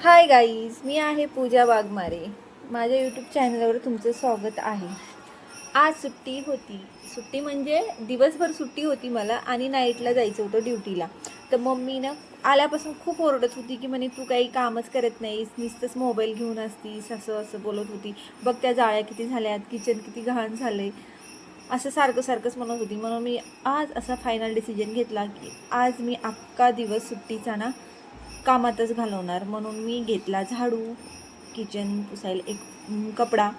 Hi guys, मी आहे पूजा वाघमारे. माझ्या YouTube चॅनलवर तुमचं स्वागत आहे. आज सुट्टी होती. सुट्टी म्हणजे दिवसभर सुट्टी होती मला आणि नाईटला जायचं होतं ड्युटीला. तर मम्मीनं आल्यापासून खूप ओरडत होती की म्हणे तू काही कामच करत नाहीस, नुसतंच मोबाईल घेऊन असतीस, असं असं बोलत होती. बघ त्या जाळ्या किती झाल्यात, किचन किती घाण झालं आहे, असं सारखंच म्हणत होती. म्हणून मी आज असा फायनल डिसिजन घेतला की आज मी अख्खा दिवस सुट्टीचा ना कामातच घालवणार. म्हणून मी घेतला झाडू, किचन पुसायला एक कपडा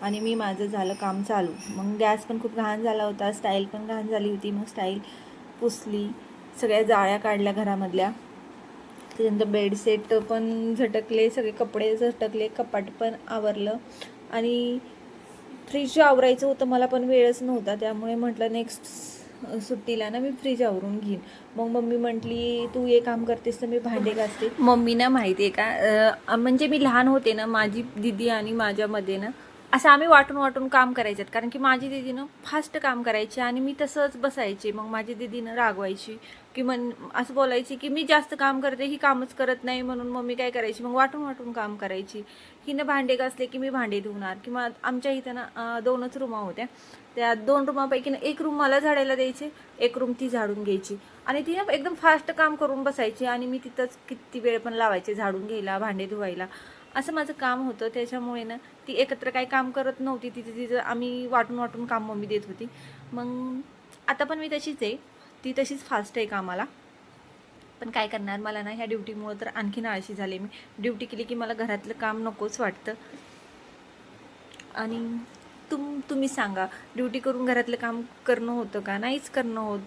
आणि मी माझं झालं काम चालू. मग गॅस पण खूप घाण झाला होता, स्टाईल पण घाण झाली होती. मग स्टाईल पुसली, सगळ्या जाळ्या काढल्या घरामधल्या. त्याच्यानंतर बेडसेट पण झटकले, सगळे कपडे झटकले, कपाट पण आवरलं आणि फ्रीज आवरायचं होतं. मला पण वेळच नव्हता, त्यामुळे म्हटलं नेक्स्ट सुट्टीला ना मी फ्रीज आवरून घेईन. मग मम्मी म्हटली तू हे काम करतेस तर मी भांडे घासते. मम्मीना माहिती आहे का, म्हणजे मी लहान होते ना, माझी दिदी आणि माझ्यामध्ये ना असं आम्ही वाटून काम करायच्यात. कारण की माझी दिदीनं फास्ट काम करायची आणि मी तसंच बसायचे. मग माझी दिदीनं रागवायची की असं बोलायची की मी जास्त काम करते, ही कामच करत नाही. म्हणून मम्मी काय करायची, मग वाटून काम करायची. हिनं भांडे घासले की मी भांडे धुवणार. किंवा आमच्या इथं ना 2च रूमा होत्या. त्या 2 रूमापैकी ना एक रूम मला झाडायला द्यायचे, एक रूम ती झाडून घ्यायची. आणि ती ना एकदम फास्ट काम करून बसायची आणि मी तिथंच किती वेळ पण लावायचे झाडून घ्यायला, भांडे धुवायला. असं माझं काम होतं. त्याच्यामुळे ना ती एकत्र काही काम करत नव्हती. तिचं आम्ही वाटून काम मम्मी देत होती. मग आता पण मी तशीच आहे, ती तशीच फास्ट आहे कामाला. पण काय करणार, मला ना ह्या ड्युटीमुळं तर आणखीन आळशी झाले. मी ड्युटी केली की मला घरातलं काम नकोच वाटतं. आणि तुम्ही सांगा, ड्युटी करून घरातलं काम करणं होतं का? नाहीच करणं होत.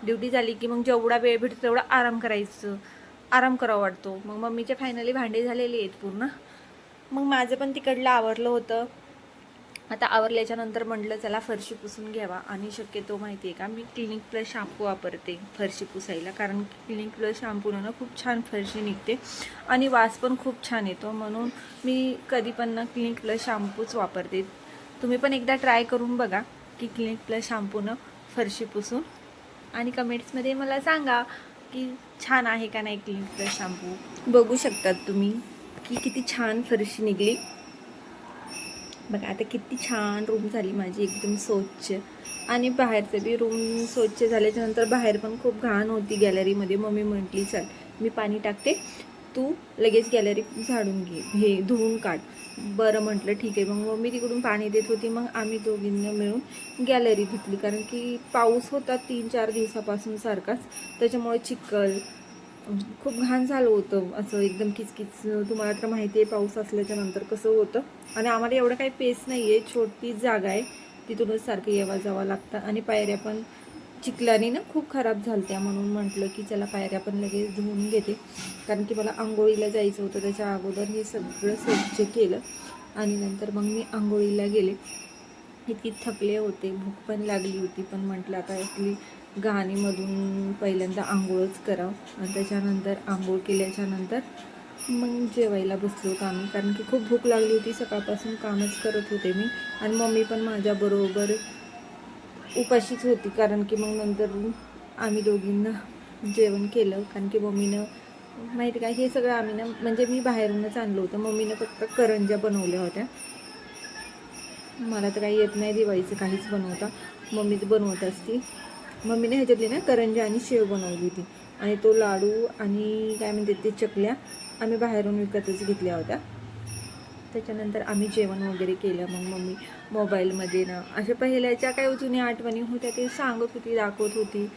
ड्युटी झाली की मग जेवढा वेळ भेटतो तेवढा आराम करावा वाटतो. मग मम्मीचे फायनली भांडे झालेले आहेत पूर्ण. मग माझं पण तिकडलं आवरलं होतं. आता आवरल्याच्या नंतर म्हटलं चला फरशी पुसून घ्यावा. आणि शक्यतो माहिती आहे का, मी क्लिनिक प्लस शॅम्पू वापरते फरशी पुसायला. कारण क्लिनिक प्लस शॅम्पूनं ना खूप छान फरशी निघते आणि वास पण खूप छान येतो. म्हणून मी कधी पण ना क्लिनिक प्लस शॅम्पूच वापरते. तुम्ही पण एकदा ट्राय करून बघा की क्लिनिक प्लस शॅम्पूनं फरशी पुसून, आणि कमेंट्समध्ये मला सांगा की छान आहे का नाही क्लिनिक प्लस शॅम्पू. बघू शकतात तुम्ही की किती छान फरशी निघली. बघा आता किती छान रूम झाली माझी, एकदम स्वच्छ. आणि बाहेरचं बी रूम स्वच्छ झाल्याच्यानंतर बाहेर पण खूप घाण होती गॅलरीमध्ये. मम्मी म्हटली चल मी पाणी टाकते, तू लगेच गॅलरी झाडून घे, हे धुवून काढ. बरं म्हटलं ठीक आहे. मग मम्मी तिकडून पाणी देत होती. मग आम्ही दोघींना मिळून गॅलरी धुतली. कारण की पाऊस होता 3-4 दिवसापासून सारखाच, त्याच्यामुळे चिखल खूप घाण झालं होतं. असं एकदम किचकिच. तुम्हाला तर माहिती आहे पाऊस असल्याच्या नंतर कसं होतं. आणि आम्हाला एवढं काही पेस नाही आहे, छोटी जागा आहे, तिथूनच सारखं येवा जावं लागतं. आणि पायऱ्या पण चिखलाने ना खूप खराब झाल्या. म्हणून म्हटलं की चला पायऱ्या पण लगेच धुवून घेते. कारण की मला आंघोळीला जायचं होतं, त्याच्या अगोदर हे सगळं स्वच्छ केलं. आणि नंतर मग मी आंघोळीला गेले. इतकी थकले होते, भूक पण लागली होती. पण म्हटलं आता आपली घाणीमधून पहिल्यांदा आंघोळच करावं. आणि त्याच्यानंतर आंघोळ केल्याच्यानंतर मग जेवायला बसलो होतो आम्ही. कारण की खूप भूक लागली होती, सकाळपासून कामच करत होते मी. आणि मम्मी पण माझ्याबरोबर उपाशीच होती. कारण की मग नंतर आम्ही दोघींना जेवण केलं. कारण की मम्मीनं माहिती का, हे सगळं आम्ही ना म्हणजे मी बाहेरूनच आणलं होतं. मम्मीनं फक्त करंज्या बनवल्या होत्या. मला तर काही येत नाही दिवाळीचं काहीच बनवता, मम्मीच बनवत असती. मम्मीने ह्याच्यातली ना करंज्या आणि शेव बनवली होती. आणि तो लाडू आणि काय म्हणते ते चकल्या आम्ही बाहेरून विकतच घेतल्या होत्या. त्याच्यानंतर आम्ही जेवण वगैरे केलं. मग मम्मी मोबाईलमध्ये ना अशा पहिल्याच्या काही जुन्या आठवणी होत्या ते सांगत होती, दाखवत होती.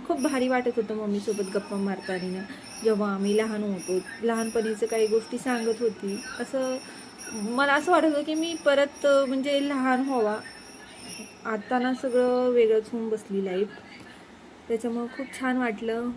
खूप भारी वाटत होतं मम्मीसोबत गप्पा मारताना ना. जेव्हा आम्ही लहान होतो, लहानपणीचं काही गोष्टी सांगत होती. असं मला असं वाटत होतं की मी परत म्हणजे लहान व्हावा. आता ना सगळं वेगळंच होऊन बसली लाईफ. त्याच्यामुळं खूप छान वाटलं.